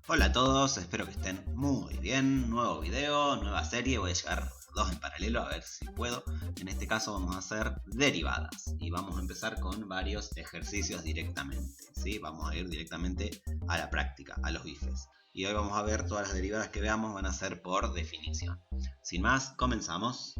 Hola a todos, espero que estén muy bien. Nuevo video, nueva serie. Voy a llevar dos en paralelo a ver si puedo. En este caso vamos a hacer derivadas y vamos a empezar con varios ejercicios directamente, ¿sí? Vamos a ir directamente a la práctica, a los ifes. Y hoy vamos a ver todas las derivadas que veamos van a ser por definición. Sin más, comenzamos.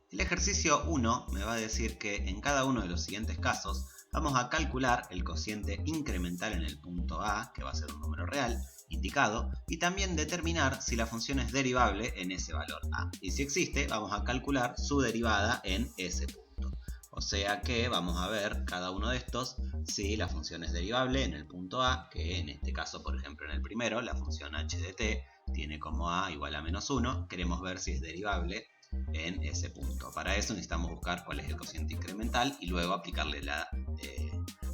El ejercicio 1 me va a decir que en cada uno de los siguientes casos vamos a calcular el cociente incremental en el punto A, que va a ser un número real, indicado, y también determinar si la función es derivable en ese valor A. Y si existe, vamos a calcular su derivada en ese punto. O sea que vamos a ver cada uno de estos si la función es derivable en el punto A, que en este caso, por ejemplo, en el primero, la función h de t tiene como A igual a menos 1. Queremos ver si es derivable en ese punto. Para eso necesitamos buscar cuál es el cociente incremental y luego aplicarle la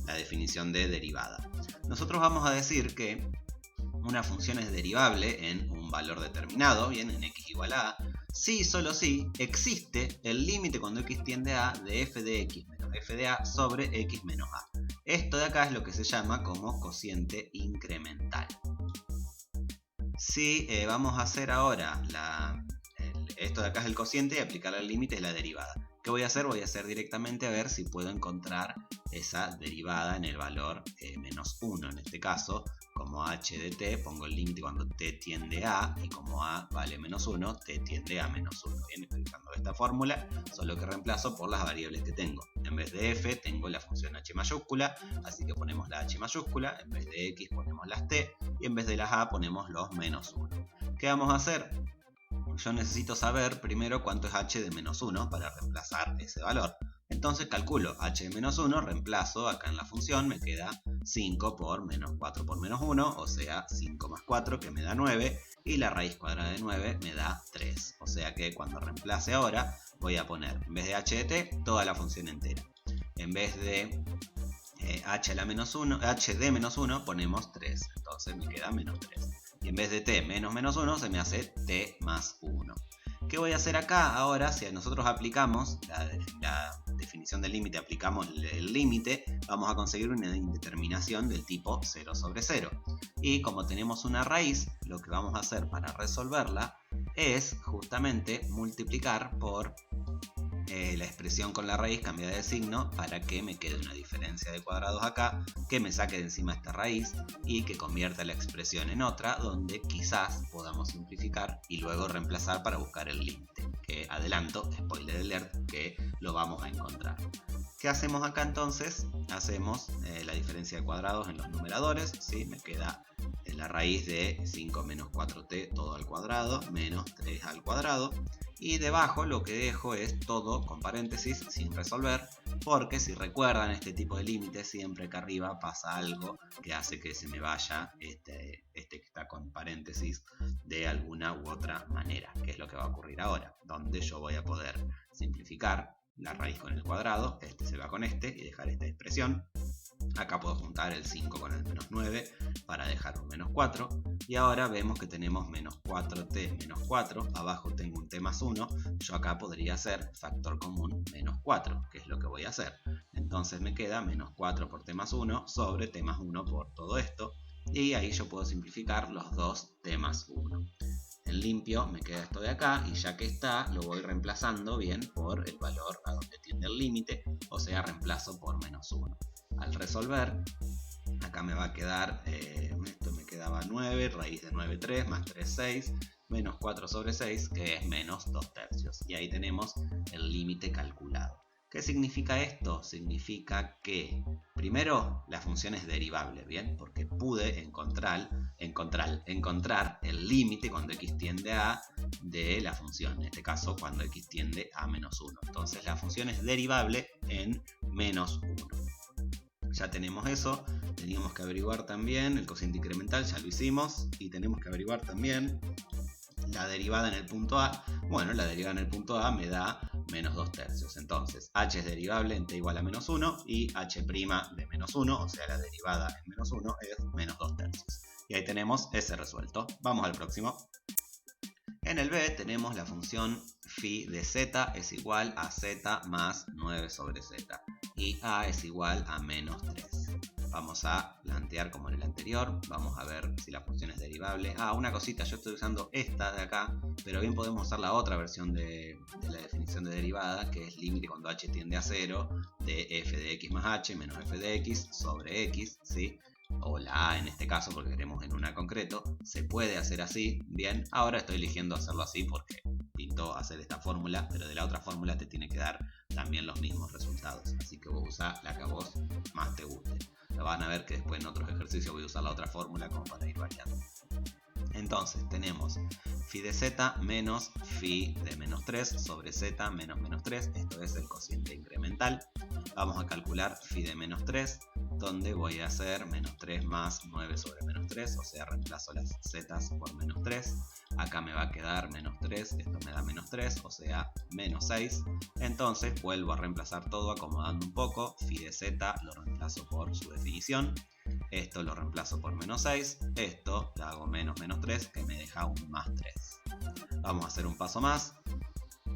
definición de derivada. Nosotros vamos a decir que una función es derivable en un valor determinado, bien, en x igual a si y solo si existe el límite cuando x tiende a de f de x menos f de a sobre x menos a. Esto de acá es lo que se llama como cociente incremental. Si vamos a hacer ahora esto de acá es el cociente y aplicarle al límite es la derivada. ¿Qué voy a hacer? Voy a hacer directamente a ver si puedo encontrar esa derivada en el valor menos 1. En este caso, como h de t, pongo el límite cuando t tiende a, y como a vale menos 1, t tiende a menos 1. Bien, estoy usando esta fórmula, solo que reemplazo por las variables que tengo. En vez de f, tengo la función h mayúscula, así que ponemos la h mayúscula, en vez de x ponemos las t, y en vez de las a ponemos los menos 1. ¿Qué vamos a hacer? Yo necesito saber primero cuánto es h de menos 1 para reemplazar ese valor. Entonces calculo h de menos 1, reemplazo acá en la función, me queda 5 por menos 4 por menos 1, o sea 5 más 4 que me da 9, y la raíz cuadrada de 9 me da 3. O sea que cuando reemplace ahora voy a poner, en vez de h de t, toda la función entera. En vez de h de menos 1 ponemos 3, entonces me queda menos 3. Y en vez de t menos menos 1 se me hace t más 1. ¿Qué voy a hacer acá? Ahora, si nosotros aplicamos la definición del límite, aplicamos el límite, vamos a conseguir una indeterminación del tipo 0 sobre 0. Y como tenemos una raíz, lo que vamos a hacer para resolverla es justamente multiplicar por la expresión con la raíz cambiada de signo para que me quede una diferencia de cuadrados acá, que me saque de encima esta raíz y que convierta la expresión en otra, donde quizás podamos simplificar y luego reemplazar para buscar el límite, que adelanto, spoiler alert, que lo vamos a encontrar. ¿Qué hacemos acá entonces? Hacemos la diferencia de cuadrados en los numeradores, ¿sí? Me queda la raíz de 5 menos 4t todo al cuadrado menos 3 al cuadrado. Y debajo lo que dejo es todo con paréntesis sin resolver, porque si recuerdan este tipo de límites siempre acá arriba pasa algo que hace que se me vaya este que está con paréntesis de alguna u otra manera, que es lo que va a ocurrir ahora, donde yo voy a poder simplificar la raíz con el cuadrado, este se va con este y dejar esta expresión. Acá puedo juntar el 5 con el menos 9 para dejar un menos 4. Y ahora vemos que tenemos menos 4t menos 4. Abajo tengo un t más 1. Yo acá podría hacer factor común menos 4, que es lo que voy a hacer. Entonces me queda menos 4 por t más 1 sobre t más 1 por todo esto. Y ahí yo puedo simplificar los dos t más 1. En limpio me queda esto de acá y ya que está lo voy reemplazando bien por el valor a donde tiende el límite, o sea reemplazo por menos 1. Al resolver, acá me va a quedar, esto me quedaba 9, raíz de 9, 3, más 3, 6, menos 4 sobre 6, que es menos 2 tercios. Y ahí tenemos el límite calculado. ¿Qué significa esto? Significa que, primero, la función es derivable, ¿bien? Porque pude encontrar el límite cuando x tiende a de la función. En este caso, cuando x tiende a menos 1. Entonces, la función es derivable en menos 1. Ya tenemos eso, teníamos que averiguar también el cociente incremental, ya lo hicimos, y tenemos que averiguar también la derivada en el punto A. Bueno, la derivada en el punto A me da menos 2 tercios, entonces h es derivable en t igual a menos 1 y h' de menos 1, o sea la derivada en menos 1 es menos 2 tercios. Y ahí tenemos ese resuelto. Vamos al próximo. En el B tenemos la función phi de z es igual a z más 9 sobre z y a es igual a menos 3. Vamos a plantear como en el anterior, vamos a ver si la función es derivable. Una cosita, yo estoy usando esta de acá, pero bien podemos usar la otra versión de la definición de derivada, que es límite cuando h tiende a 0 de f de x más h menos f de x sobre x, ¿sí? O la a en este caso porque queremos en una concreto. Se puede hacer así, bien. Ahora estoy eligiendo hacerlo así porque pintó hacer esta fórmula, pero de la otra fórmula te tiene que dar también los mismos resultados. Así que vos usá la que a vos más te guste. Lo van a ver que después en otros ejercicios voy a usar la otra fórmula como para ir variando. Entonces tenemos phi de z menos phi de menos 3 sobre z menos menos 3. Esto es el cociente incremental. Vamos a calcular phi de menos 3, donde voy a hacer menos 3 más 9 sobre menos 3, o sea, reemplazo las z por menos 3. Acá me va a quedar menos 3, esto me da menos 3, o sea, menos 6. Entonces vuelvo a reemplazar todo acomodando un poco. Phi de z lo reemplazo por su definición. Esto lo reemplazo por menos 6. Esto lo hago menos menos 3, que me deja un más 3. Vamos a hacer un paso más.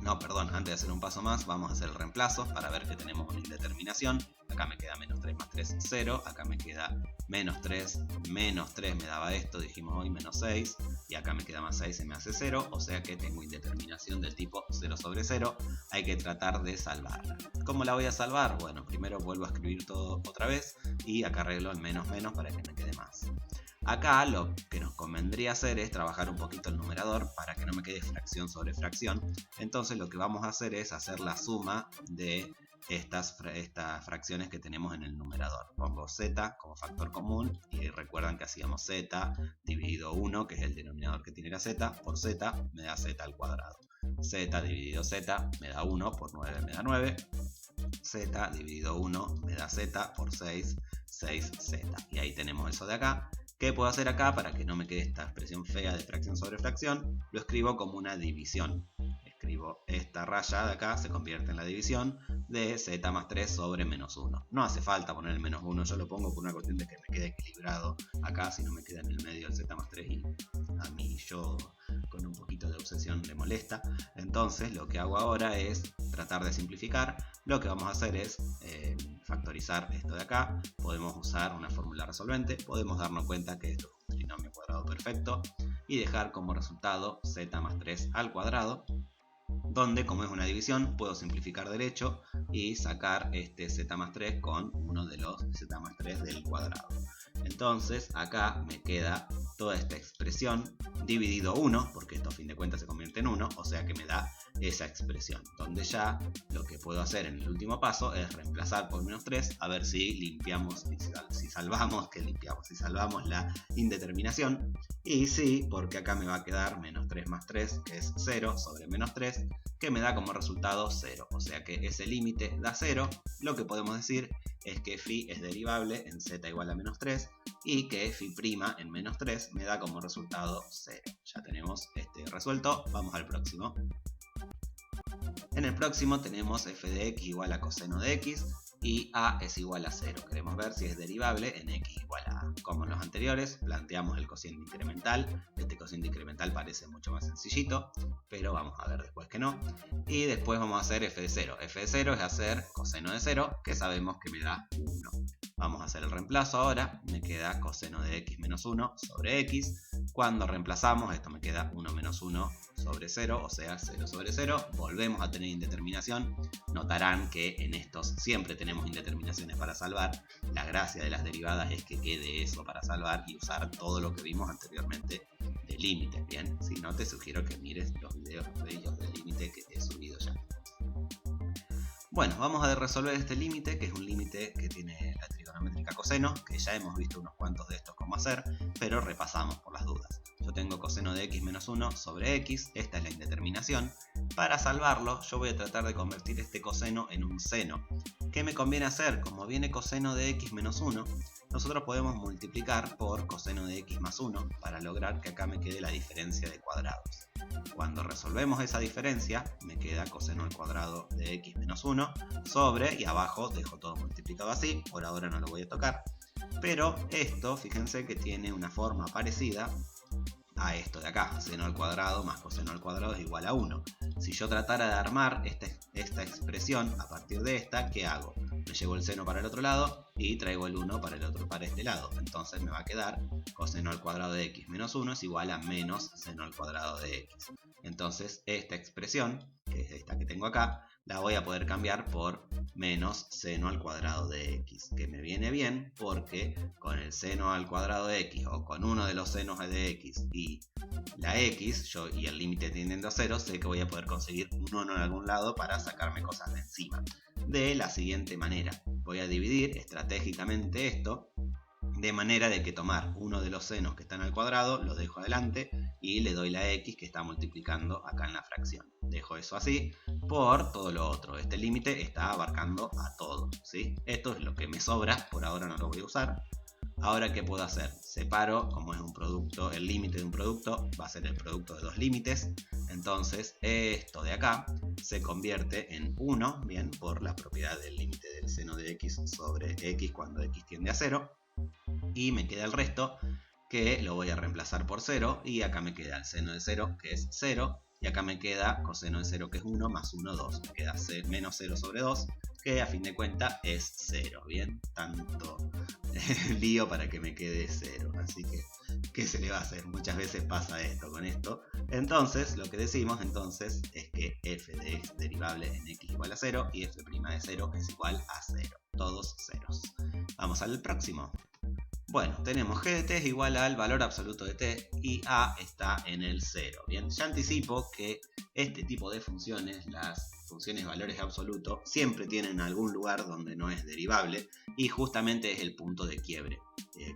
No, perdón, antes de hacer un paso más, vamos a hacer el reemplazo para ver que tenemos una indeterminación. Acá me queda menos 3 más 3, 0. Acá me queda menos 3 me daba esto, dijimos hoy, menos 6. Y acá me queda más 6, se me hace 0. O sea que tengo indeterminación del tipo 0 sobre 0. Hay que tratar de salvarla. ¿Cómo la voy a salvar? Bueno, primero vuelvo a escribir todo otra vez. Y acá arreglo el menos menos para que me quede más. Acá lo que nos convendría hacer es trabajar un poquito el numerador para que no me quede fracción sobre fracción. Entonces lo que vamos a hacer es hacer la suma de estas fracciones que tenemos en el numerador. Pongo z como factor común y recuerdan que hacíamos z dividido 1, que es el denominador que tiene la z, por z me da z al cuadrado. Z dividido z me da 1, por 9 me da 9. Z dividido 1 me da z, por 6, 6z. Y ahí tenemos eso de acá. ¿Qué puedo hacer acá para que no me quede esta expresión fea de fracción sobre fracción? Lo escribo como una división. Escribo esta raya de acá, se convierte en la división de z más 3 sobre menos 1. No hace falta poner el menos 1, yo lo pongo por una cuestión de que me quede equilibrado acá, si no me queda en el medio el z más 3 y a mí yo con un poquito de obsesión le molesta. Entonces lo que hago ahora es tratar de simplificar. Lo que vamos a hacer es factorizar esto de acá. Podemos usar una fórmula resolvente, podemos darnos cuenta que esto es un trinomio cuadrado perfecto y dejar como resultado z más 3 al cuadrado, donde como es una división puedo simplificar derecho y sacar este z más 3 con uno de los z más 3 del cuadrado. Entonces acá me queda toda esta expresión dividido 1, porque esto a fin de cuentas se convierte en 1, o sea que me da esa expresión, donde ya lo que puedo hacer en el último paso es reemplazar por menos 3, a ver si limpiamos, si salvamos la indeterminación, y sí, porque acá me va a quedar menos 3 más 3, que es 0 sobre menos 3, que me da como resultado 0, o sea que ese límite da 0. Lo que podemos decir es que phi es derivable en z igual a menos 3 y que phi' en menos 3 me da como resultado 0. Ya tenemos este resuelto, vamos al próximo. En el próximo tenemos f de x igual a coseno de x y a es igual a 0. Queremos ver si es derivable en x igual a a. Como en los anteriores, planteamos el cociente incremental. Este cociente incremental parece mucho más sencillito, pero vamos a ver después que no. Y después vamos a hacer f de 0. F de 0 es hacer coseno de 0, que sabemos que me da 1. Vamos a hacer el reemplazo ahora. Me queda coseno de x menos 1 sobre x. Cuando reemplazamos, esto me queda 1 menos 1 sobre 0, o sea 0 sobre 0. Volvemos a tener indeterminación. Notarán que en estos siempre tenemos indeterminaciones para salvar. La gracia de las derivadas es que quede eso para salvar y usar todo lo que vimos anteriormente de límites. Bien, si no, te sugiero que mires los videos bellos de límite que te he subido ya. Bueno, vamos a resolver este límite, que es un límite que tiene la trigonométrica coseno, que ya hemos visto unos cuantos de estos cómo hacer, pero repasamos por las dudas. Yo tengo coseno de x menos 1 sobre x, esta es la indeterminación. Para salvarlo, yo voy a tratar de convertir este coseno en un seno. ¿Qué me conviene hacer? Como viene coseno de x menos 1, nosotros podemos multiplicar por coseno de x más 1 para lograr que acá me quede la diferencia de cuadrados. Cuando resolvemos esa diferencia, me queda coseno al cuadrado de x menos 1 sobre, y abajo dejo todo multiplicado así, por ahora no lo voy a tocar. Pero esto, fíjense que tiene una forma parecida a esto de acá, seno al cuadrado más coseno al cuadrado es igual a 1. Si yo tratara de armar esta expresión a partir de esta, ¿qué hago? Me llevo el seno para el otro lado y traigo el 1 para este lado. Entonces me va a quedar coseno al cuadrado de x menos 1 es igual a menos seno al cuadrado de x. Entonces esta expresión, que es esta que tengo acá, la voy a poder cambiar por menos seno al cuadrado de x, que me viene bien porque con el seno al cuadrado de x o con uno de los senos de x y la x, y el límite tendiendo a 0, sé que voy a poder conseguir un 1 en algún lado para sacarme cosas de encima. De la siguiente manera, voy a dividir estratégicamente esto de manera de que tomar uno de los senos que están al cuadrado, lo dejo adelante y le doy la x que está multiplicando acá en la fracción. Dejo eso así por todo lo otro. Este límite está abarcando a todo, ¿sí? Esto es lo que me sobra, por ahora no lo voy a usar. Ahora, ¿qué puedo hacer? Separo, como es un producto, el límite de un producto va a ser el producto de dos límites. Entonces, esto de acá se convierte en 1, bien, por la propiedad del límite del seno de x sobre x cuando x tiende a 0. Y me queda el resto, que lo voy a reemplazar por 0. Y acá me queda el seno de 0, que es 0. Y acá me queda coseno de 0, que es 1, más 1, 2. Me queda menos 0 sobre 2, que a fin de cuentas es 0. Bien, tanto lío para que me quede 0. Así que, ¿qué se le va a hacer? Muchas veces pasa esto con esto. Entonces, lo que decimos entonces es que f de x derivable en x igual a 0 y f' de 0 es igual a 0. Todos ceros. Vamos al próximo. Bueno, tenemos g de t es igual al valor absoluto de t y a está en el 0. Bien, ya anticipo que este tipo de funciones, las funciones de valores absolutos, siempre tienen algún lugar donde no es derivable y justamente es el punto de quiebre.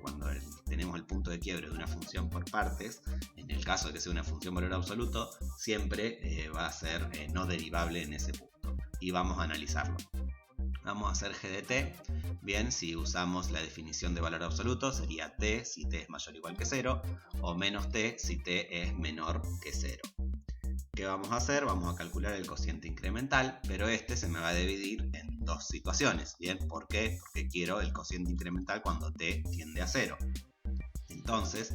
Cuando tenemos el punto de quiebre de una función por partes, en el caso de que sea una función valor absoluto, siempre va a ser no derivable en ese punto. Y vamos a analizarlo. Vamos a hacer g de t. Bien, si usamos la definición de valor absoluto, sería t si t es mayor o igual que 0, o menos t si t es menor que 0. ¿Qué vamos a hacer? Vamos a calcular el cociente incremental, pero este se me va a dividir en dos situaciones. Bien, ¿por qué? Porque quiero el cociente incremental cuando t tiende a 0. Entonces,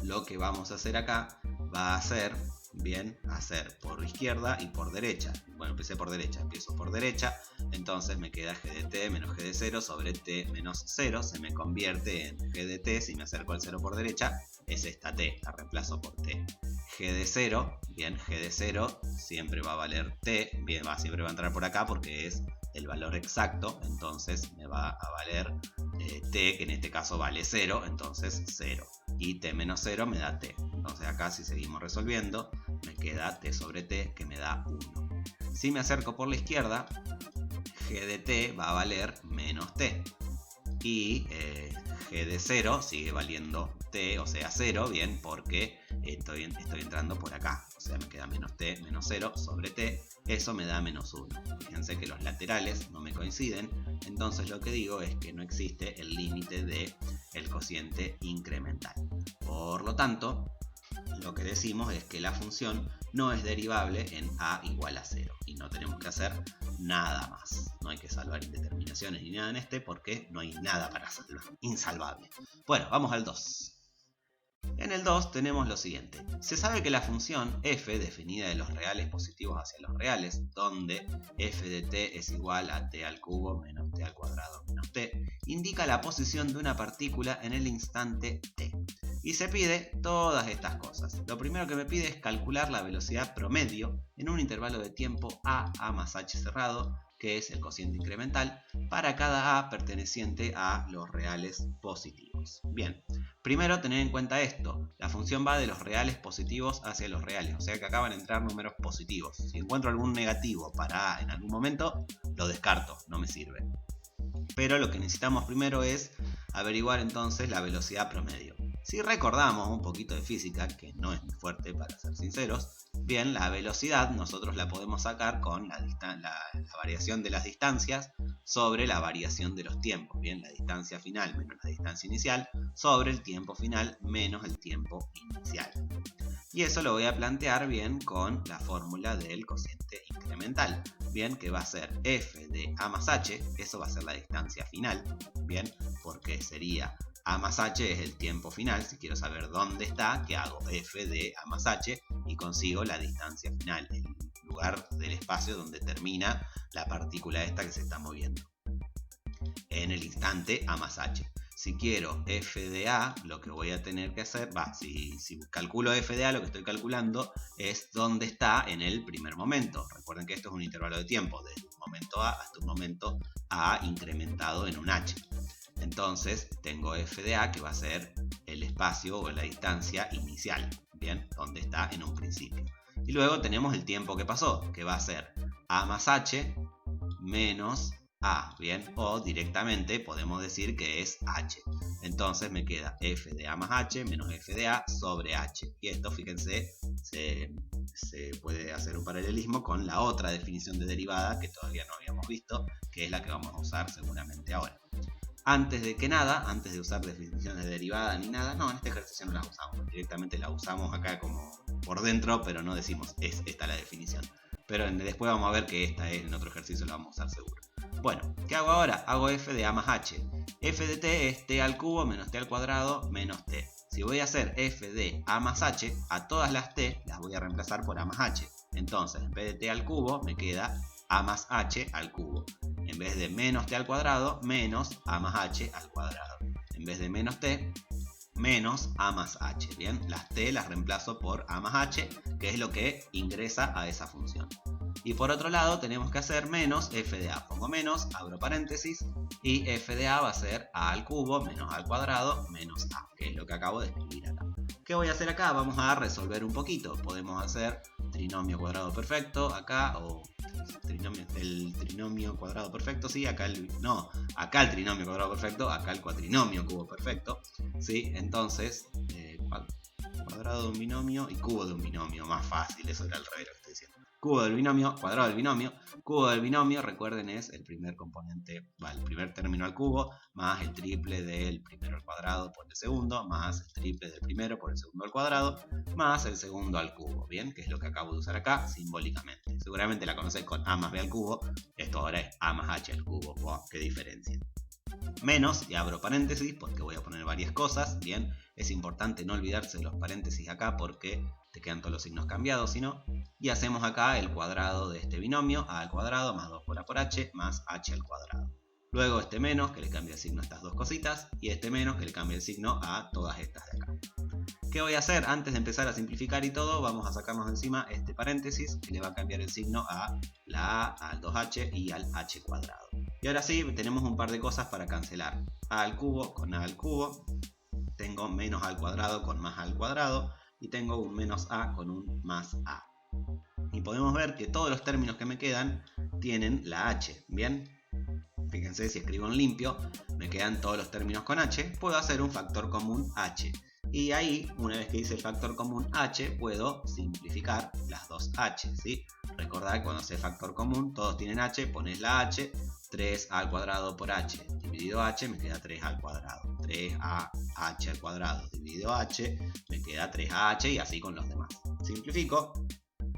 lo que vamos a hacer acá va a ser, bien, hacer por izquierda y por derecha. Bueno, empecé por derecha, empiezo por derecha, entonces me queda g de t menos g de 0 sobre t menos 0, se me convierte en g de t, si me acerco al 0 por derecha, es esta t, la reemplazo por t. G de 0, bien, g de 0 siempre va a valer t, bien, siempre va a entrar por acá porque es el valor exacto, entonces me va a valer t, que en este caso vale 0, entonces 0. Y t menos 0 me da t. Entonces acá si seguimos resolviendo, me queda t sobre t, que me da 1. Si me acerco por la izquierda, g de t va a valer menos t. Y g de 0 sigue valiendo t, o sea 0, bien, porque estoy entrando por acá. O sea, me queda menos t menos 0 sobre t, eso me da menos 1. Fíjense que los laterales no me coinciden, entonces lo que digo es que no existe el límite del cociente incremental. Por lo tanto, lo que decimos es que la función no es derivable en a igual a 0 y no tenemos que hacer nada más. No hay que salvar indeterminaciones ni nada en este porque no hay nada para salvar, insalvable. Bueno, vamos al 2. En el 2 tenemos lo siguiente. Se sabe que la función f, definida de los reales positivos hacia los reales, donde f de t es igual a t al cubo menos t al cuadrado menos t, indica la posición de una partícula en el instante t. Y se pide todas estas cosas. Lo primero que me pide es calcular la velocidad promedio en un intervalo de tiempo a más h cerrado, que es el cociente incremental, para cada a perteneciente a los reales positivos. Bien, primero tener en cuenta esto, la función va de los reales positivos hacia los reales, o sea que acá van a entrar números positivos. Si encuentro algún negativo para a en algún momento, lo descarto, no me sirve. Pero lo que necesitamos primero es averiguar entonces la velocidad promedio. Si recordamos un poquito de física, que no es muy fuerte para ser sinceros, bien, la velocidad nosotros la podemos sacar con la variación de las distancias sobre la variación de los tiempos. Bien, la distancia final menos la distancia inicial sobre el tiempo final menos el tiempo inicial. Y eso lo voy a plantear bien con la fórmula del cociente incremental. Bien, que va a ser f de a más h, eso va a ser la distancia final, bien, porque sería A más h es el tiempo final. Si quiero saber dónde está, ¿qué hago? F de A más h y consigo la distancia final, el lugar del espacio donde termina la partícula esta que se está moviendo en el instante A más h. Si quiero f de a, lo que voy a tener que hacer, si calculo f de a, lo que estoy calculando es dónde está en el primer momento. Recuerden que esto es un intervalo de tiempo, desde un momento a hasta un momento a incrementado en un h. Entonces tengo f de a, que va a ser el espacio o la distancia inicial, ¿bien? Donde está en un principio. Y luego tenemos el tiempo que pasó, que va a ser a más h menos a, ¿bien? O directamente podemos decir que es h. Entonces me queda f de a más h menos f de a sobre h. Y esto, fíjense, se puede hacer un paralelismo con la otra definición de derivada que todavía no habíamos visto, que es la que vamos a usar seguramente ahora. Antes de usar definiciones de derivada ni nada, no, en este ejercicio no las usamos. Directamente la usamos acá como por dentro, pero no decimos es esta la definición. Pero después vamos a ver que esta es, en otro ejercicio la vamos a usar seguro. Bueno, ¿qué hago ahora? Hago f de a más h. F de t es t al cubo menos t al cuadrado menos t. Si voy a hacer f de a más h, a todas las t las voy a reemplazar por a más h. Entonces, en vez de t al cubo, me queda a más h al cubo. En vez de menos t al cuadrado, menos a más h al cuadrado. En vez de menos t, menos a más h. Bien, las t las reemplazo por a más h, que es lo que ingresa a esa función. Y por otro lado tenemos que hacer menos f de a. Pongo menos, abro paréntesis, y f de a va a ser a al cubo menos a al cuadrado menos a, que es lo que acabo de escribir acá. ¿Qué voy a hacer acá? Vamos a resolver un poquito. Podemos hacer trinomio cuadrado perfecto acá, o el trinomio cuadrado perfecto, sí, acá el trinomio cuadrado perfecto, acá el cuatrinomio cubo perfecto, ¿sí? Entonces, cuadrado de un binomio y cubo de un binomio, más fácil, eso era el revés lo que estoy diciendo. Cubo del binomio, cuadrado del binomio. Cubo del binomio, recuerden, es el primer componente, el primer término al cubo, más el triple del primero al cuadrado por el segundo, más el triple del primero por el segundo al cuadrado, más el segundo al cubo, ¿bien? Que es lo que acabo de usar acá simbólicamente. Seguramente la conocéis con a más b al cubo, esto ahora es a más h al cubo. ¡Wow! ¡Qué diferencia! Menos, y abro paréntesis porque voy a poner varias cosas, ¿bien? Es importante no olvidarse de los paréntesis acá porque te quedan todos los signos cambiados, si no. Y hacemos acá el cuadrado de este binomio, a al cuadrado más 2 por a por h más h al cuadrado. Luego este menos, que le cambia el signo a estas dos cositas, y este menos, que le cambia el signo a todas estas de acá. ¿Qué voy a hacer? Antes de empezar a simplificar y todo, vamos a sacarnos de encima este paréntesis, que le va a cambiar el signo a la a al 2h y al h cuadrado. Y ahora sí, tenemos un par de cosas para cancelar. A al cubo con a al cubo, tengo menos a al cuadrado con más a al cuadrado, y tengo un menos a con un más a. Y podemos ver que todos los términos que me quedan tienen la h, ¿bien? Fíjense, si escribo en limpio, me quedan todos los términos con h, puedo hacer un factor común h. Y ahí, una vez que hice el factor común h, puedo simplificar las dos h, ¿sí? Recordad que cuando hace factor común, todos tienen h, pones la h, 3a al cuadrado por h dividido h, me queda 3a al cuadrado. 3a h al cuadrado dividido h, me queda 3ah y así con los demás. Simplifico.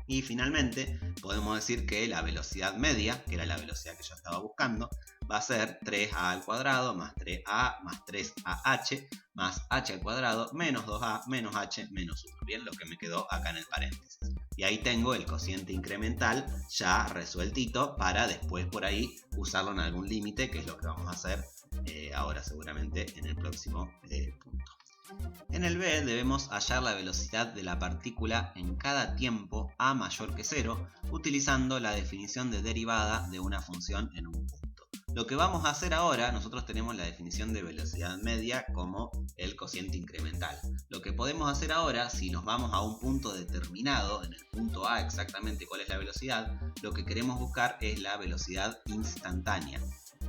Y finalmente podemos decir que la velocidad media, que era la velocidad que yo estaba buscando, va a ser 3a al cuadrado más 3a más 3ah más h al cuadrado menos 2a menos h menos 1. Bien, lo que me quedó acá en el paréntesis. Y ahí tengo el cociente incremental ya resueltito para después por ahí usarlo en algún límite, que es lo que vamos a hacer ahora seguramente en el próximo punto. En el B debemos hallar la velocidad de la partícula en cada tiempo a mayor que 0, utilizando la definición de derivada de una función en un punto. Lo que vamos a hacer ahora, nosotros tenemos la definición de velocidad media como el cociente incremental. Lo que podemos hacer ahora, si nos vamos a un punto determinado, en el punto A exactamente cuál es la velocidad, lo que queremos buscar es la velocidad instantánea.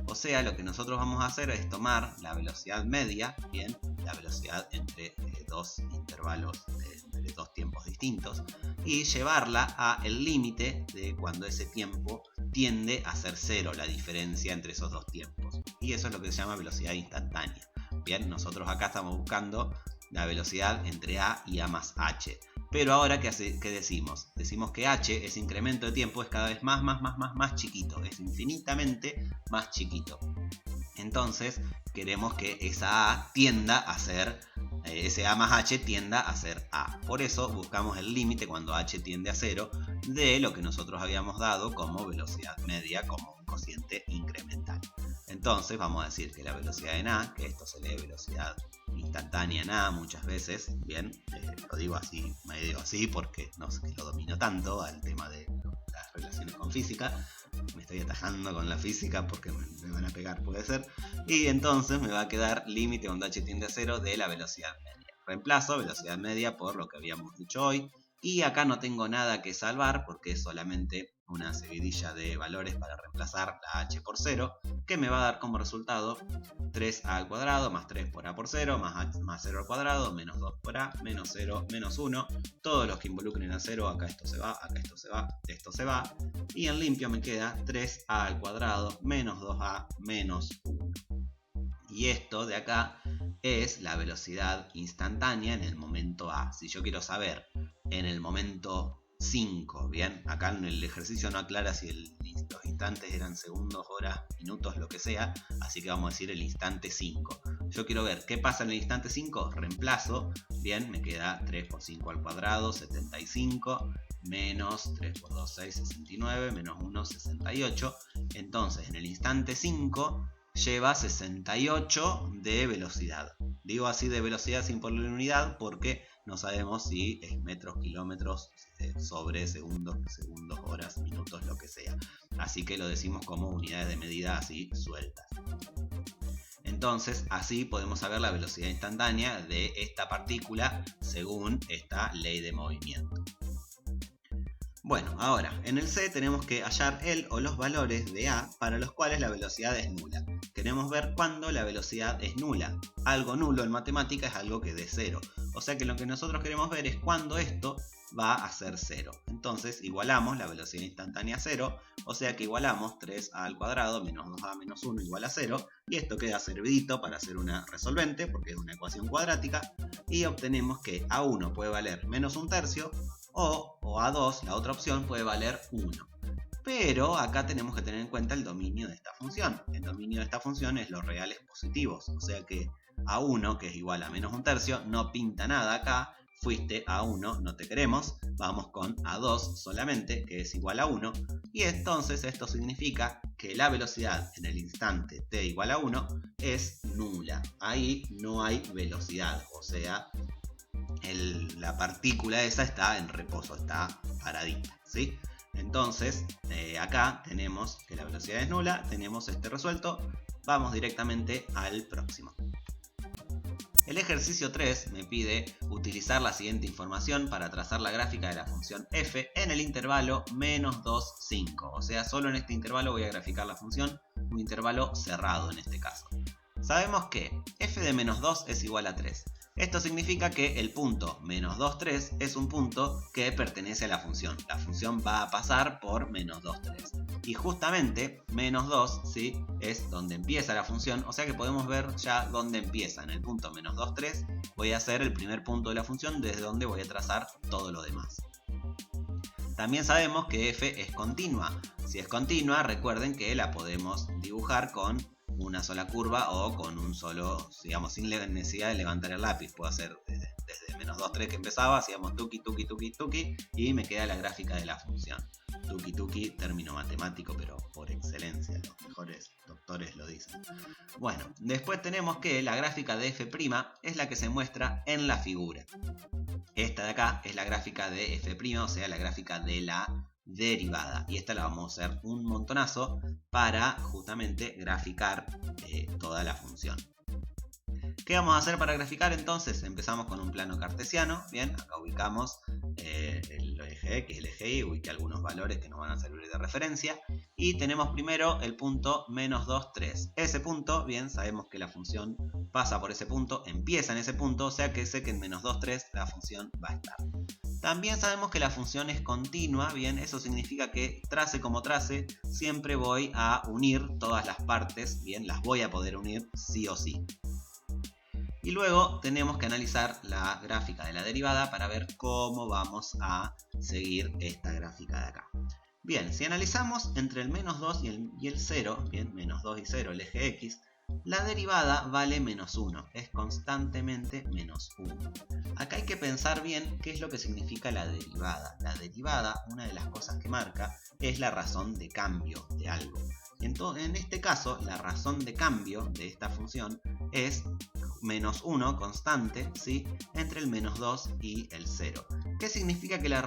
O sea, lo que nosotros vamos a hacer es tomar la velocidad media, bien, la velocidad entre dos intervalos, entre dos tiempos distintos, y llevarla a el límite de cuando ese tiempo tiende a ser 0, la diferencia entre esos dos tiempos. Y eso es lo que se llama velocidad instantánea. Bien, nosotros acá estamos buscando la velocidad entre a y a más h. Pero ahora, ¿qué decimos? Decimos que h, ese incremento de tiempo, es cada vez más chiquito. Es infinitamente más chiquito. Entonces queremos que esa A tienda a ser, ese A más H tienda a ser A. Por eso buscamos el límite cuando H tiende a 0 de lo que nosotros habíamos dado como velocidad media, como un cociente incremental. Entonces vamos a decir que la velocidad en A, que esto se lee velocidad instantánea en A muchas veces, bien, lo digo así, medio así porque no sé que lo domino tanto al tema de las relaciones con física, me estoy atajando con la física porque me van a pegar, puede ser, y entonces me va a quedar límite cuando H tiende a 0 de la velocidad media. Reemplazo velocidad media por lo que habíamos dicho hoy, y acá no tengo nada que salvar porque es solamente una seguidilla de valores para reemplazar la H por 0, que me va a dar como resultado 3A al cuadrado más 3 por A por 0, más 0 al cuadrado, menos 2 por A, menos 0, menos 1. Todos los que involucren a 0, acá esto se va, acá esto se va, esto se va. Y en limpio me queda 3A al cuadrado menos 2A menos 1. Y esto de acá es la velocidad instantánea en el momento A. Si yo quiero saber en el momento 5, bien, acá en el ejercicio no aclara si los instantes eran segundos, horas, minutos, lo que sea, así que vamos a decir el instante 5. Yo quiero ver qué pasa en el instante 5, reemplazo, bien, me queda 3 por 5 al cuadrado, 75, menos 3 por 2, 6, 69, menos 1, 68. Entonces, en el instante 5 lleva 68 de velocidad. Digo así de velocidad sin ponerle unidad porque no sabemos si es metros, kilómetros, sobre segundos, horas, minutos, lo que sea. Así que lo decimos como unidades de medida así sueltas. Entonces así podemos saber la velocidad instantánea de esta partícula según esta ley de movimiento. Bueno, ahora, en el C tenemos que hallar el o los valores de A para los cuales la velocidad es nula. Queremos ver cuándo la velocidad es nula. Algo nulo en matemática es algo que dé 0. O sea que lo que nosotros queremos ver es cuándo esto va a ser 0. Entonces igualamos la velocidad instantánea a 0, o sea que igualamos 3A al cuadrado menos 2A menos 1 igual a 0, y esto queda servidito para hacer una resolvente, porque es una ecuación cuadrática, y obtenemos que A1 puede valer menos un tercio, o A2, la otra opción, puede valer 1. Pero acá tenemos que tener en cuenta el dominio de esta función. El dominio de esta función es los reales positivos, o sea que A1, que es igual a menos un tercio, no pinta nada acá. Fuiste A1, no te queremos, vamos con A2 solamente, que es igual a 1, y entonces esto significa que la velocidad en el instante t igual a 1 es nula. Ahí no hay velocidad, o sea, la partícula esa está en reposo, está paradita, ¿sí? Entonces, acá tenemos que la velocidad es nula, tenemos este resuelto, vamos directamente al próximo. El ejercicio 3 me pide utilizar la siguiente información para trazar la gráfica de la función f en el intervalo menos 2, 5. O sea, solo en este intervalo voy a graficar la función, un intervalo cerrado en este caso. Sabemos que f de menos 2 es igual a 3. Esto significa que el punto menos 2, 3 es un punto que pertenece a la función. La función va a pasar por menos 2, 3. Y justamente menos 2, ¿sí?, es donde empieza la función, o sea que podemos ver ya dónde empieza. En el punto menos 2, 3 voy a hacer el primer punto de la función desde donde voy a trazar todo lo demás. También sabemos que f es continua. Si es continua, recuerden que la podemos dibujar con una sola curva o con un solo, digamos, sin necesidad de levantar el lápiz. Puedo hacer desde menos 2, 3 que empezaba, hacíamos tuki, tuki, tuki, tuki, y me queda la gráfica de la función. Tuki, tuki, término matemático, pero por excelencia, los mejores doctores lo dicen. Bueno, después tenemos que la gráfica de f' es la que se muestra en la figura. Esta de acá es la gráfica de f', o sea, la gráfica de la derivada, y esta la vamos a hacer un montonazo para justamente graficar toda la función. ¿Qué vamos a hacer para graficar entonces? Empezamos con un plano cartesiano. Bien, acá ubicamos el eje X, el eje Y, ubiqué algunos valores que nos van a servir de referencia. Y tenemos primero el punto menos 2, 3. Ese punto, bien, sabemos que la función pasa por ese punto, empieza en ese punto, o sea que sé que en menos 2, 3 la función va a estar. También sabemos que la función es continua, bien, eso significa que trace como trace, siempre voy a unir todas las partes, bien, las voy a poder unir sí o sí. Y luego tenemos que analizar la gráfica de la derivada para ver cómo vamos a seguir esta gráfica de acá. Bien, si analizamos entre el menos 2 y el 0, bien, menos 2 y 0, el eje X, La derivada vale menos 1, es constantemente menos 1. Acá hay que pensar bien qué es lo que significa la derivada. La derivada, una de las cosas que marca, es la razón de cambio de algo. En este caso, la razón de cambio de esta función es menos 1 constante, ¿sí?, entre el menos 2 y el 0. ¿Qué significa que la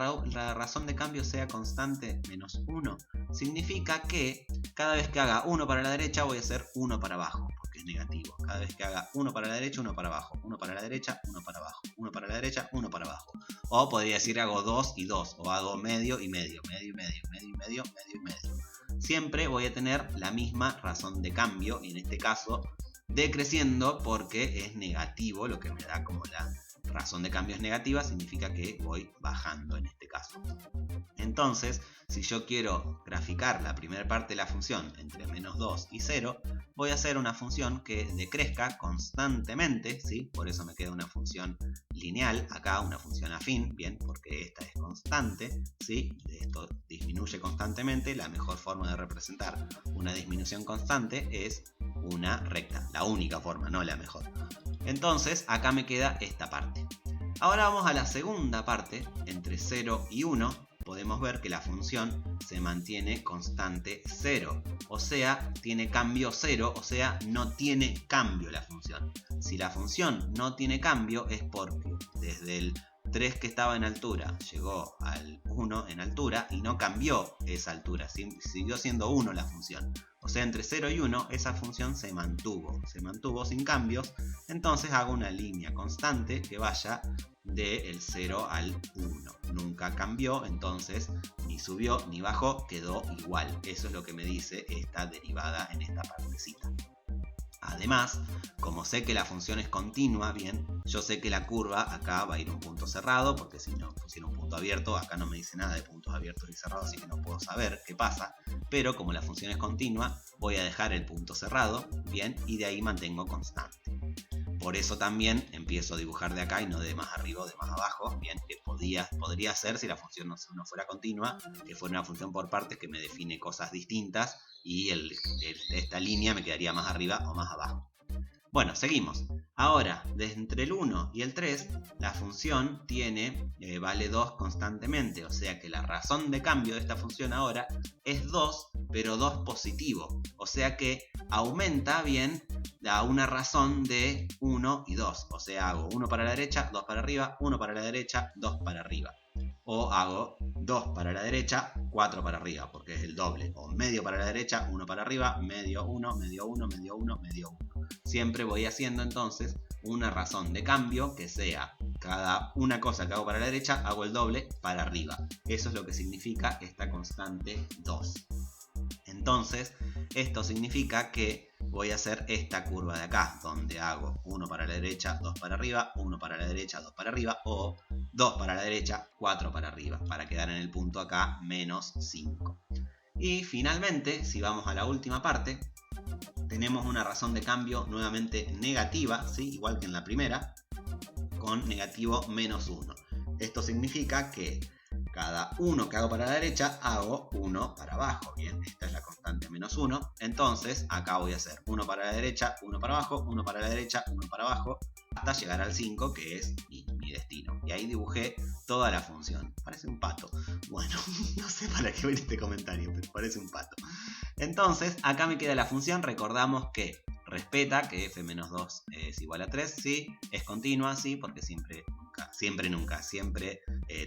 razón de cambio sea constante menos 1? Significa que cada vez que haga 1 para la derecha voy a hacer 1 para abajo, porque es negativo. Cada vez que haga 1 para la derecha, 1 para abajo, 1 para la derecha, 1 para abajo, 1 para la derecha, 1 para abajo. O podría decir hago 2 y 2, o hago medio y medio, medio y medio, medio y medio, medio y medio. Siempre voy a tener la misma razón de cambio, y en este caso decreciendo porque es negativo, lo que me da como la razón de cambio es negativa, significa que voy bajando en este caso. Entonces, si yo quiero graficar la primera parte de la función entre menos 2 y 0, voy a hacer una función que decrezca constantemente, ¿sí? Por eso me queda una función lineal, acá una función afín, bien, porque esta es constante, ¿sí? Esto disminuye constantemente. La mejor forma de representar una disminución constante es una recta, la única forma, no la mejor. Entonces, acá me queda esta parte. Ahora vamos a la segunda parte, entre 0 y 1. Podemos ver que la función se mantiene constante 0, o sea, tiene cambio 0, o sea, no tiene cambio la función. Si la función no tiene cambio es porque desde el 3 que estaba en altura llegó al 1 en altura y no cambió esa altura, siguió siendo 1 la función. O sea, entre 0 y 1 esa función se mantuvo sin cambios. Entonces hago una línea constante que vaya del 0 al 1. Nunca cambió, entonces ni subió ni bajó, quedó igual. Eso es lo que me dice esta derivada en esta partecita. Además, como sé que la función es continua, bien, yo sé que la curva acá va a ir a un punto cerrado, porque si no pusiera un punto abierto, acá no me dice nada de puntos abiertos y cerrados, así que no puedo saber qué pasa. Pero como la función es continua, voy a dejar el punto cerrado, bien, y de ahí mantengo constante. Por eso también empiezo a dibujar de acá y no de más arriba o de más abajo, bien, que podría ser, si la función no fuera continua, que fuera una función por partes que me define cosas distintas, y esta línea me quedaría más arriba o más abajo. Bueno, seguimos. Ahora, desde entre el 1 y el 3, la función vale 2 constantemente, o sea que la razón de cambio de esta función ahora es 2, pero 2 positivo, o sea que aumenta bien a una razón de 1 y 2, o sea hago 1 para la derecha, 2 para arriba, 1 para la derecha, 2 para arriba. O hago 2 para la derecha, 4 para arriba, porque es el doble. O medio para la derecha, 1 para arriba, medio 1, medio 1, medio 1, medio 1. Siempre voy haciendo entonces una razón de cambio que sea cada una cosa que hago para la derecha, hago el doble para arriba. Eso es lo que significa esta constante 2. Entonces, esto significa que voy a hacer esta curva de acá, donde hago 1 para la derecha, 2 para arriba, 1 para la derecha, 2 para arriba, o 2 para la derecha, 4 para arriba, para quedar en el punto acá, menos 5. Y finalmente, si vamos a la última parte, tenemos una razón de cambio nuevamente negativa, ¿sí? Igual que en la primera, con negativo menos 1. Esto significa que cada 1 que hago para la derecha, hago 1 para abajo. Bien, esta es la constante menos 1. Entonces, acá voy a hacer 1 para la derecha, 1 para abajo, 1 para la derecha, 1 para abajo, hasta llegar al 5, que es mi destino. Y ahí dibujé toda la función. Parece un pato. Bueno, no sé para qué ver este comentario, pero parece un pato. Entonces, acá me queda la función. Recordamos que respeta que f-2 es igual a 3, sí. Es continua, sí, porque siempre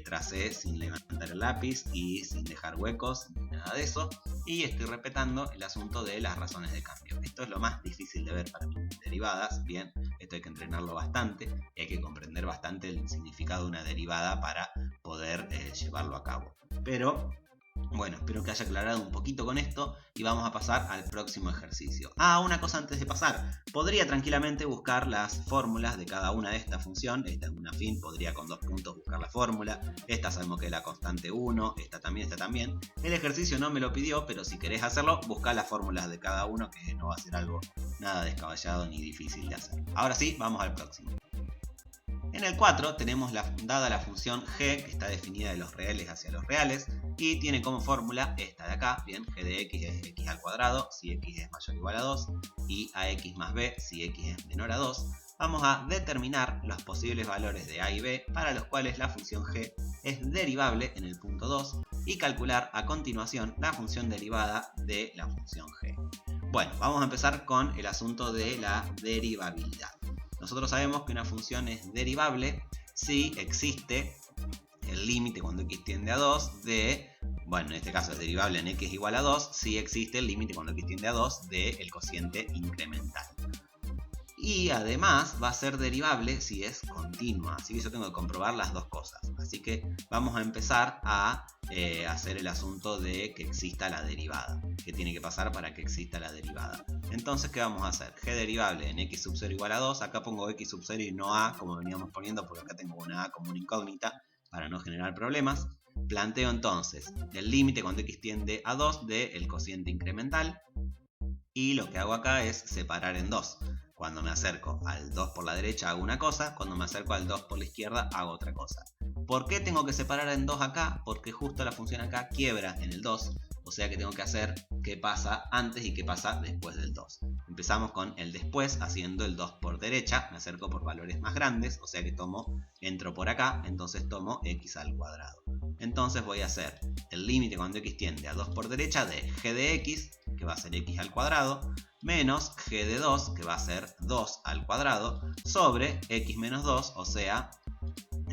tracé sin levantar el lápiz y sin dejar huecos ni nada de eso. Y estoy respetando el asunto de las razones de cambio. Esto es lo más difícil de ver para mis derivadas. Bien, esto hay que entrenarlo bastante y hay que comprender bastante el significado de una derivada para poder llevarlo a cabo. Pero bueno, espero que haya aclarado un poquito con esto y vamos a pasar al próximo ejercicio. Una cosa antes de pasar. Podría tranquilamente buscar las fórmulas de cada una de estas funciones. Esta es una afín, podría con 2 puntos buscar la fórmula. Esta sabemos que es la constante 1, esta también. El ejercicio no me lo pidió, pero si querés hacerlo, buscá las fórmulas de cada uno, que no va a ser algo nada descabellado ni difícil de hacer. Ahora sí, vamos al próximo. En el 4 tenemos dada la función g, que está definida de los reales hacia los reales. y tiene como fórmula esta de acá, bien, g de x es x al cuadrado si x es mayor o igual a 2 y ax más b si x es menor a 2. Vamos a determinar los posibles valores de a y b para los cuales la función g es derivable en el punto 2 y calcular a continuación la función derivada de la función g. Bueno, vamos a empezar con el asunto de la derivabilidad. Nosotros sabemos que una función es derivable si existe el límite cuando x tiende a 2 de, bueno, en este caso es derivable en x igual a 2 si existe el límite cuando x tiende a 2 del cociente incremental. Y además va a ser derivable si es continua, así que yo tengo que comprobar las dos cosas. Así que vamos a empezar a hacer el asunto de que exista la derivada. ¿Qué tiene que pasar para que exista la derivada? Entonces, ¿qué vamos a hacer? G derivable en x sub 0 igual a 2. Acá pongo x sub 0 y no a, como veníamos poniendo, porque acá tengo una a como una incógnita para no generar problemas. Planteo entonces el límite cuando x tiende a 2 del cociente incremental. Y lo que hago acá es separar en 2. Cuando me acerco al 2 por la derecha hago una cosa, cuando me acerco al 2 por la izquierda hago otra cosa. ¿Por qué tengo que separar en 2 acá? Porque justo la función acá quiebra en el 2, o sea que tengo que hacer qué pasa antes y qué pasa después del 2. Empezamos con el después haciendo el 2 por derecha, me acerco por valores más grandes, o sea que entro por acá, entonces tomo x al cuadrado. Entonces voy a hacer el límite cuando x tiende a 2 por derecha de g de x, que va a ser x al cuadrado, menos g de 2, que va a ser 2 al cuadrado, sobre x menos 2, o sea,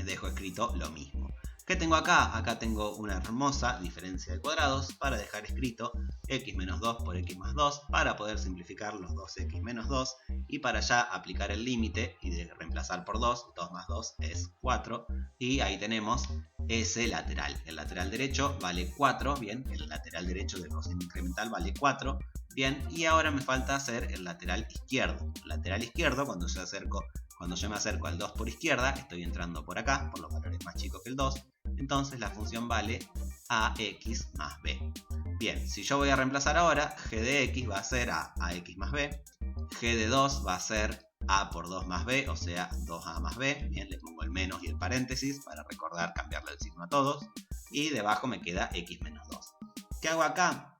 dejo escrito lo mismo. ¿Qué tengo acá? Acá tengo una hermosa diferencia de cuadrados para dejar escrito x menos 2 por x más 2 para poder simplificar los 2x menos 2 y para ya aplicar el límite y de reemplazar por 2, 2 más 2 es 4 y ahí tenemos ese lateral. El lateral derecho vale 4, bien, el lateral derecho del cociente incremental vale 4, bien, y ahora me falta hacer el lateral izquierdo. El lateral izquierdo, cuando yo me acerco al 2 por izquierda, estoy entrando por acá, por los valores más chicos que el 2, entonces la función vale ax más b. Bien, si yo voy a reemplazar ahora, g de x va a ser ax más b, g de 2 va a ser a por 2 más b, o sea 2a más b, bien, le pongo el menos y el paréntesis para recordar cambiarle el signo a todos, y debajo me queda x menos 2. ¿Qué hago acá?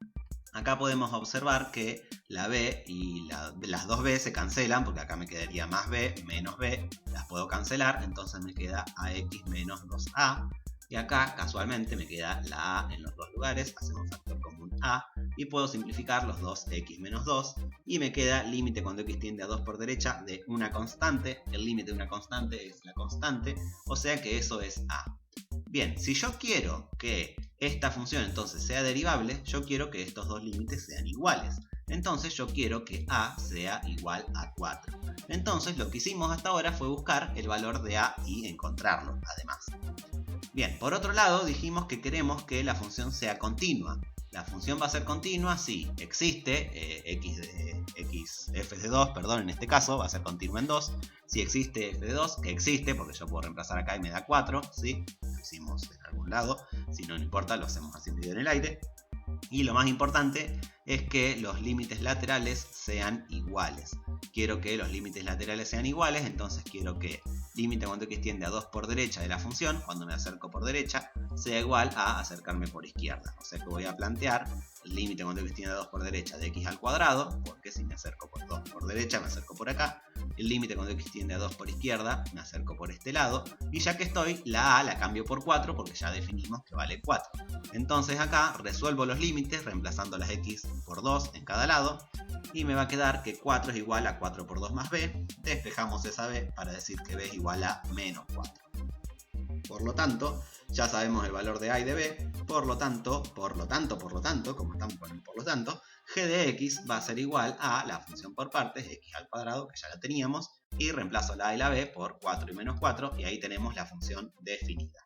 Acá podemos observar que la b y las dos b se cancelan, porque acá me quedaría más b menos b, las puedo cancelar, entonces me queda ax menos 2a, y acá casualmente me queda la a en los dos lugares, hacemos factor común a, y puedo simplificar los 2x menos 2, y me queda límite cuando x tiende a 2 por derecha de una constante, el límite de una constante es la constante, o sea que eso es a. Bien, si yo quiero que esta función entonces sea derivable, yo quiero que estos dos límites sean iguales. Entonces yo quiero que a sea igual a 4. Entonces lo que hicimos hasta ahora fue buscar el valor de a y encontrarlo, además. Bien, por otro lado dijimos que queremos que la función sea continua. La función va a ser continua si existe f de 2, perdón, en este caso va a ser continua en 2. Si existe f de 2, que existe, porque yo puedo reemplazar acá y me da 4, ¿sí? Lo hicimos en algún lado, si no, no importa, lo hacemos así medio en el aire. Y lo más importante es que los límites laterales sean iguales. Quiero que los límites laterales sean iguales, entonces quiero que límite cuando x tiende a 2 por derecha de la función, cuando me acerco por derecha, sea igual a acercarme por izquierda. O sea que voy a plantear el límite cuando x tiende a 2 por derecha de x al cuadrado, porque si me acerco por 2 por derecha, me acerco por acá. El límite cuando x tiende a 2 por izquierda, me acerco por este lado. Y ya que estoy, la a la cambio por 4, porque ya definimos que vale 4. Entonces acá resuelvo los límites, reemplazando las x por 2 en cada lado. Y me va a quedar que 4 es igual a 4 por 2 más b. Despejamos esa b para decir que b es igual a menos 4. Por lo tanto, ya sabemos el valor de a y de b. Por lo tanto, como estamos con el por lo tanto, g de x va a ser igual a la función por partes, x al cuadrado, que ya la teníamos, y reemplazo la a y la b por 4 y menos 4, y ahí tenemos la función definida.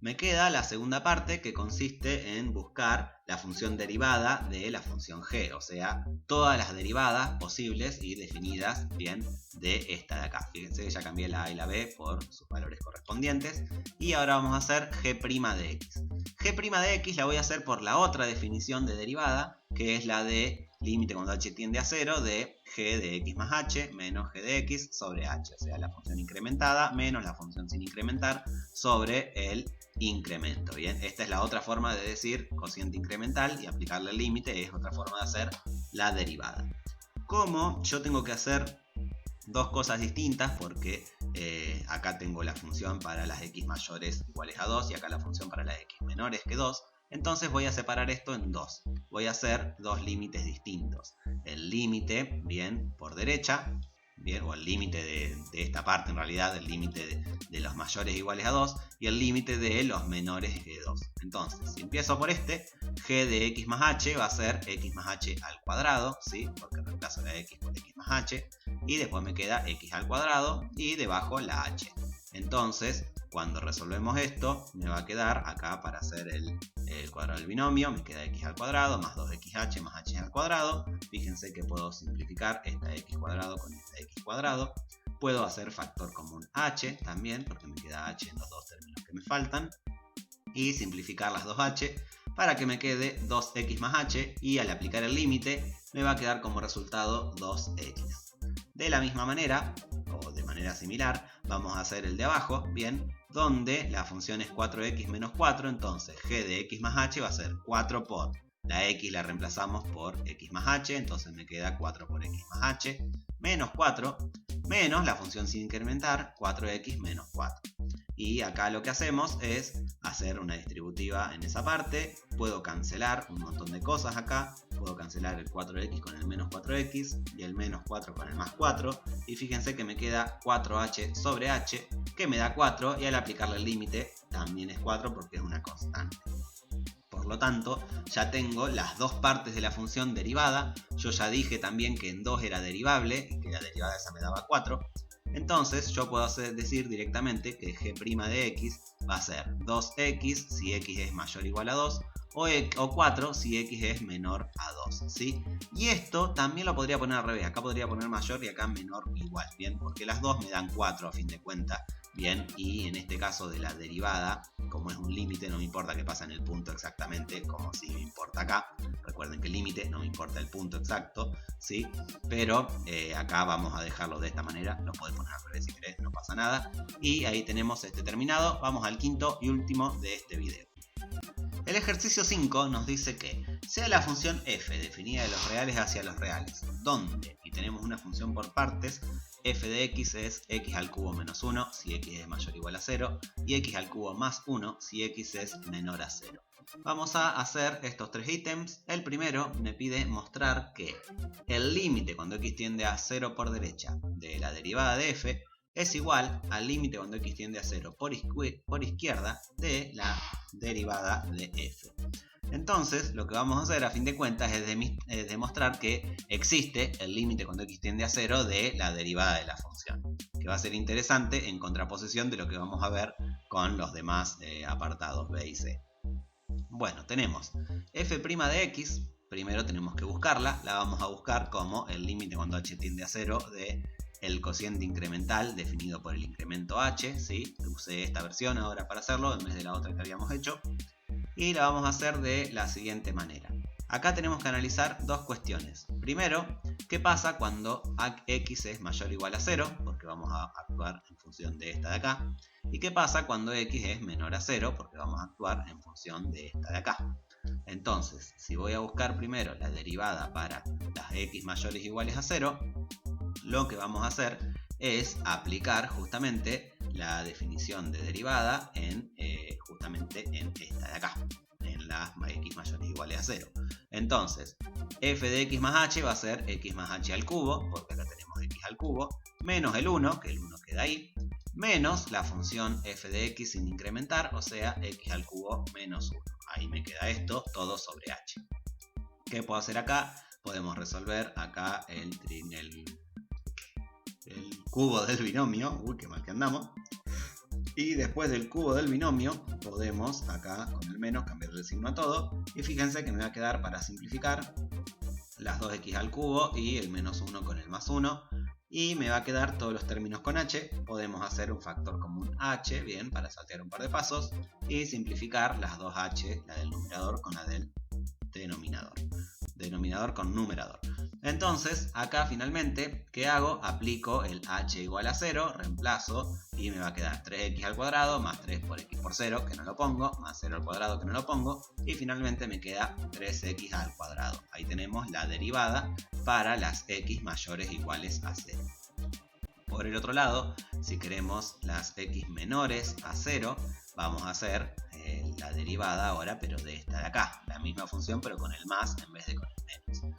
Me queda la segunda parte, que consiste en buscar la función derivada de la función g, o sea, todas las derivadas posibles y definidas bien de esta de acá. Fíjense que ya cambié la a y la b por sus valores correspondientes, y ahora vamos a hacer g' de x. G' de x la voy a hacer por la otra definición de derivada, que es la de límite cuando h tiende a 0 de g de x más h menos g de x sobre h, o sea, la función incrementada menos la función sin incrementar sobre el incremento. Bien, esta es la otra forma de decir cociente incremental y aplicarle el límite, es otra forma de hacer la derivada. Como yo tengo que hacer dos cosas distintas, porque acá tengo la función para las x mayores iguales a 2 y acá la función para las x menores que 2, entonces voy a separar esto en dos. Voy a hacer dos límites distintos. El límite, bien, por derecha, bien, o el límite de esta parte en realidad, el límite de los mayores iguales a 2 y el límite de los menores que 2. Entonces, si empiezo por este, g de x más h va a ser x más h al cuadrado, ¿sí? Porque reemplazo la x por x más h, y después me queda x al cuadrado y debajo la h. Entonces, cuando resolvemos esto, me va a quedar acá para hacer el cuadrado del binomio, me queda x al cuadrado más 2xh más h al cuadrado. Fíjense que puedo simplificar esta x cuadrado con esta x cuadrado. Puedo hacer factor común h también, porque me queda h en los dos términos que me faltan. Y simplificar las 2h para que me quede 2x más h, y al aplicar el límite me va a quedar como resultado 2x. De la misma manera, o de manera similar, vamos a hacer el de abajo, bien, donde la función es 4x menos 4, entonces g de x más h va a ser 4 por la x, la reemplazamos por x más h, entonces me queda 4 por x más h, menos 4, menos la función sin incrementar, 4x menos 4. Y acá lo que hacemos es hacer una distributiva en esa parte. Puedo cancelar un montón de cosas acá. Puedo cancelar el 4x con el menos 4x y el menos 4 con el más 4. Y fíjense que me queda 4h sobre h, que me da 4, y al aplicarle el límite también es 4 porque es una constante. Por lo tanto, ya tengo las dos partes de la función derivada. Yo ya dije también que en 2 era derivable y que la derivada esa me daba 4. Entonces yo puedo decir directamente que g' de x va a ser 2x si x es mayor o igual a 2, o 4 si x es menor a 2, ¿sí? Y esto también lo podría poner al revés. Acá podría poner mayor y acá menor o igual, ¿bien? Porque las dos me dan 4 a fin de cuentas, ¿bien? Y en este caso de la derivada, como es un límite, no me importa qué pasa en el punto exactamente, como si me importa acá. Recuerden que el límite no me importa el punto exacto, ¿sí? Pero acá vamos a dejarlo de esta manera. Lo podés poner al revés si querés, no pasa nada. Y ahí tenemos este terminado. Vamos al quinto y último de este video. El ejercicio 5 nos dice que sea la función f definida de los reales hacia los reales, donde, y tenemos una función por partes, f de x es x al cubo menos 1 si x es mayor o igual a 0 y x al cubo más 1 si x es menor a 0. Vamos a hacer estos tres ítems. El primero me pide mostrar que el límite cuando x tiende a 0 por derecha de la derivada de f es igual al límite cuando x tiende a 0 por izquierda de la derivada de f. Entonces, lo que vamos a hacer a fin de cuentas es demostrar que existe el límite cuando x tiende a 0 de la derivada de la función, que va a ser interesante en contraposición de lo que vamos a ver con los demás apartados B y C. Bueno, tenemos f' de x, primero tenemos que buscarla, la vamos a buscar como el límite cuando h tiende a 0 de el cociente incremental definido por el incremento h, ¿sí? Usé esta versión ahora para hacerlo en vez de la otra que habíamos hecho. Y la vamos a hacer de la siguiente manera. Acá tenemos que analizar dos cuestiones. Primero, ¿qué pasa cuando x es mayor o igual a 0? Porque vamos a actuar en función de esta de acá. ¿Y qué pasa cuando x es menor a 0? Porque vamos a actuar en función de esta de acá. Entonces, si voy a buscar primero la derivada para las x mayores o iguales a 0, lo que vamos a hacer es aplicar justamente la definición de derivada justamente en esta de acá, en las x mayores o iguales a 0. Entonces, f de x más h va a ser x más h al cubo, porque acá tenemos x al cubo, menos el 1, que el 1 queda ahí, menos la función f de x sin incrementar, o sea, x al cubo menos 1. Ahí me queda esto, todo sobre h. ¿Qué puedo hacer acá? Podemos resolver acá el cubo del binomio. Uy, qué mal que andamos. Y después del cubo del binomio podemos acá con el menos cambiarle el signo a todo. Y fíjense que me va a quedar, para simplificar, las 2x al cubo y el menos 1 con el más 1. Y me va a quedar todos los términos con h. Podemos hacer un factor común h, bien, para saltear un par de pasos. Y simplificar las 2h, la del numerador con la del denominador. denominador con numerador. Entonces, acá finalmente, ¿qué hago? Aplico el h igual a 0, reemplazo y me va a quedar 3x al cuadrado más 3 por x por 0, que no lo pongo, más 0 al cuadrado, que no lo pongo, y finalmente me queda 3x al cuadrado. Ahí tenemos la derivada para las x mayores o iguales a 0. Por el otro lado, si queremos las x menores a 0, vamos a hacer la derivada ahora, pero de esta de acá. La misma función, pero con el más en vez de con el menos.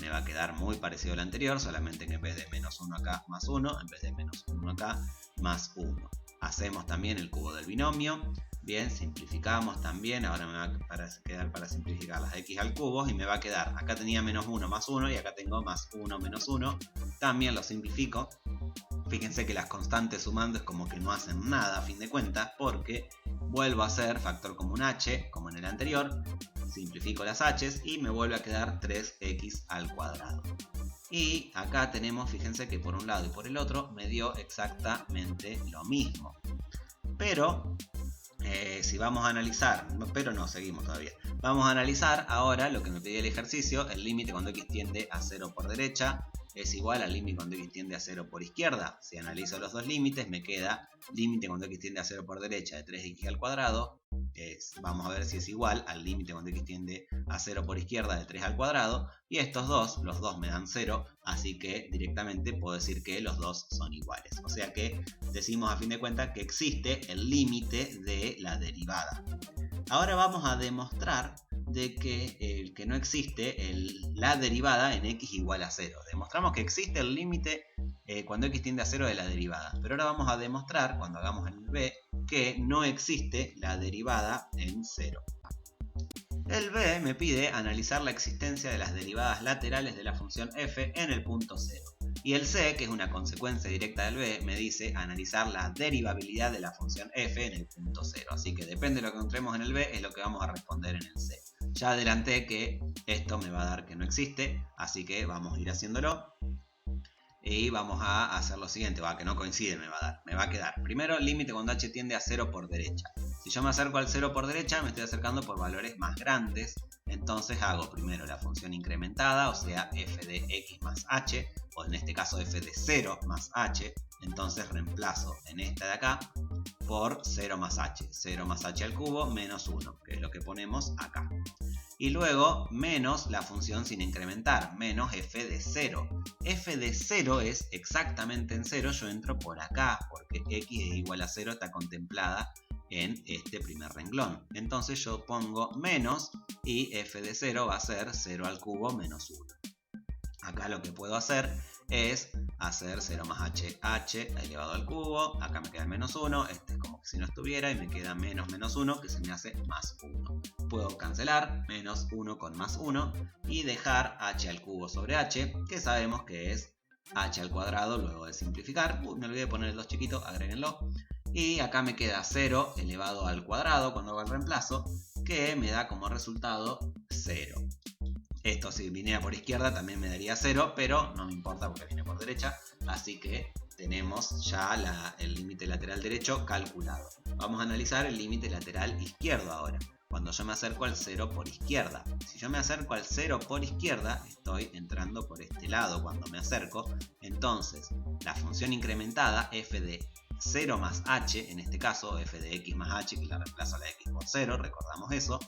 Me va a quedar muy parecido al anterior, solamente que en vez de menos 1 acá, más 1, en vez de menos 1 acá, más 1. Hacemos también el cubo del binomio. Bien, simplificamos también. Ahora me va a quedar para simplificar las x al cubo y me va a quedar, acá tenía menos 1 más 1 y acá tengo más 1 menos 1. También lo simplifico. Fíjense que las constantes sumando es como que no hacen nada a fin de cuentas, porque vuelvo a hacer factor común h como en el anterior, simplifico las h's y me vuelve a quedar 3x al cuadrado. Y acá tenemos, fíjense que por un lado y por el otro me dio exactamente lo mismo. Pero si vamos a analizar, pero no, seguimos todavía. Vamos a analizar ahora lo que me pedía el ejercicio, el límite cuando x tiende a 0 por derecha es igual al límite cuando x tiende a 0 por izquierda. Si analizo los dos límites, me queda límite cuando x tiende a 0 por derecha de 3x al cuadrado. Vamos a ver si es igual al límite cuando x tiende a 0 por izquierda de 3 al cuadrado. Y estos dos, los dos me dan 0, así que directamente puedo decir que los dos son iguales. O sea que decimos a fin de cuentas que existe el límite de la derivada. Ahora vamos a demostrar de que no existe la derivada en x igual a 0. Demostramos que existe el límite cuando x tiende a 0 de la derivada. Pero ahora vamos a demostrar, cuando hagamos el b, que no existe la derivada en 0. El b me pide analizar la existencia de las derivadas laterales de la función f en el punto 0. Y el c, que es una consecuencia directa del b, me dice analizar la derivabilidad de la función f en el punto 0. Así que depende de lo que encontremos en el b, es lo que vamos a responder en el c. Ya adelanté que esto me va a dar que no existe, así que vamos a ir haciéndolo. Y vamos a hacer lo siguiente, que no coincide me va a dar. Me va a quedar, primero, límite cuando h tiende a 0 por derecha. Si yo me acerco al 0 por derecha, me estoy acercando por valores más grandes. Entonces hago primero la función incrementada, o sea, f de x más h, o en este caso f de 0 más h. Entonces reemplazo en esta de acá por 0 más h. 0 más h al cubo menos 1, que es lo que ponemos acá. Y luego menos la función sin incrementar, menos f de 0. F de 0 es exactamente en 0, yo entro por acá, porque x es igual a 0 está contemplada en este primer renglón. Entonces yo pongo menos y f de 0 va a ser 0 al cubo menos 1. Acá lo que puedo hacer es hacer 0 más h elevado al cubo. Acá me queda el menos 1. Este es como que si no estuviera y me queda menos menos 1 que se me hace más 1. Puedo cancelar menos 1 con más 1 y dejar h al cubo sobre h, que sabemos que es h al cuadrado luego de simplificar. Me olvidé de poner el 2 chiquito, agréguenlo. Y acá me queda 0 elevado al cuadrado cuando hago el reemplazo, que me da como resultado 0. Esto si viniera por izquierda también me daría 0, pero no me importa porque viene por derecha. Así que tenemos ya el límite lateral derecho calculado. Vamos a analizar el límite lateral izquierdo ahora. Cuando yo me acerco al 0 por izquierda. Si yo me acerco al 0 por izquierda, estoy entrando por este lado cuando me acerco. Entonces, la función incrementada f de 0 más h, en este caso f de x más h, que la reemplazo a la x por 0, recordamos eso,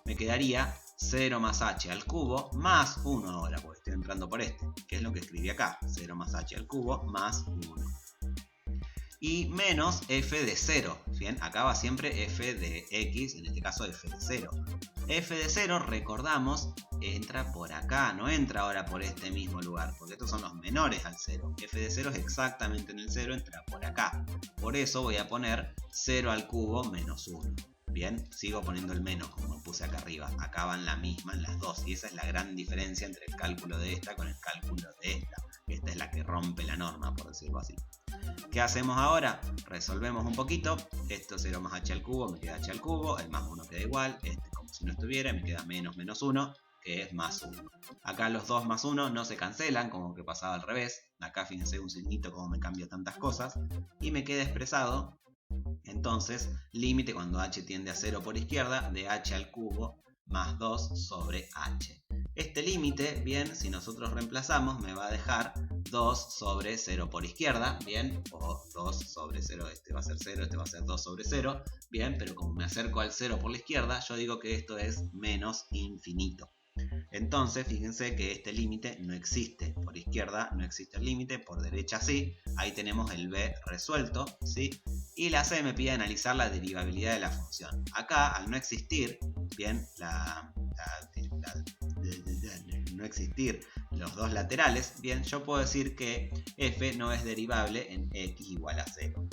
me quedaría 0 más h al cubo más 1 ahora, porque estoy entrando por este, que es lo que escribí acá, 0 más h al cubo más 1. Y menos f de 0, ¿bien? Acá va siempre f de x, en este caso f de 0. F de 0, recordamos, entra por acá, no entra ahora por este mismo lugar, porque estos son los menores al 0. F de 0 es exactamente en el 0, entra por acá. Por eso voy a poner 0 al cubo menos 1. Bien, sigo poniendo el menos como puse acá arriba. Acá van la misma en las dos. Y esa es la gran diferencia entre el cálculo de esta con el cálculo de esta. Esta es la que rompe la norma, por decirlo así. ¿Qué hacemos ahora? Resolvemos un poquito. Esto 0 más h al cubo, me queda h al cubo. El más 1 queda igual. Este como si no estuviera, me queda menos menos 1, que es más 1. Acá los 2 más 1 no se cancelan, como que pasaba al revés. Acá fíjense un signito como me cambia tantas cosas. Y me queda expresado, entonces, límite cuando h tiende a 0 por izquierda de h al cubo más 2 sobre h. Este límite, bien, si nosotros reemplazamos, me va a dejar 2 sobre 0 por izquierda, bien, o 2 sobre 0, este va a ser 0, este va a ser 2 sobre 0, bien, pero como me acerco al 0 por la izquierda, yo digo que esto es menos infinito. Entonces, fíjense que este límite no existe. Por izquierda no existe el límite, por derecha sí. Ahí tenemos el b resuelto, ¿sí? Y la c me pide analizar la derivabilidad de la función. Acá, al no existir, bien, no existir los dos laterales, bien, yo puedo decir que f no es derivable en x igual a 0.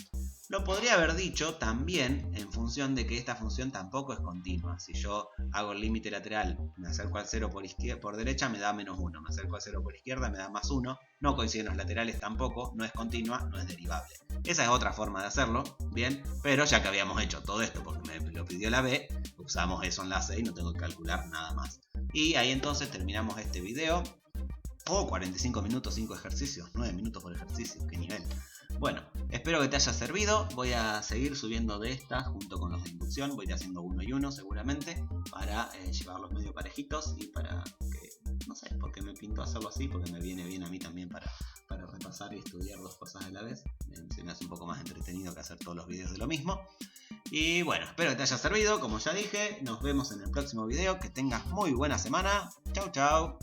Lo podría haber dicho también en función de que esta función tampoco es continua. Si yo hago el límite lateral, me acerco al 0 por derecha, me da menos 1. Me acerco al 0 por izquierda, me da más 1. No coinciden los laterales tampoco, no es continua, no es derivable. Esa es otra forma de hacerlo, bien, pero ya que habíamos hecho todo esto porque me lo pidió la B, usamos eso en la C y no tengo que calcular nada más. Y ahí entonces terminamos este video. 45 minutos, 5 ejercicios, 9 minutos por ejercicio, qué nivel. Bueno, espero que te haya servido. Voy a seguir subiendo de estas junto con los de inducción. Voy a ir haciendo uno y uno seguramente para llevarlos medio parejitos y para que, no sé, porque me pinto hacerlo así, porque me viene bien a mí también para repasar y estudiar dos cosas a la vez. Se me hace un poco más entretenido que hacer todos los videos de lo mismo. Y bueno, espero que te haya servido. Como ya dije, nos vemos en el próximo video. Que tengas muy buena semana. Chau, chau.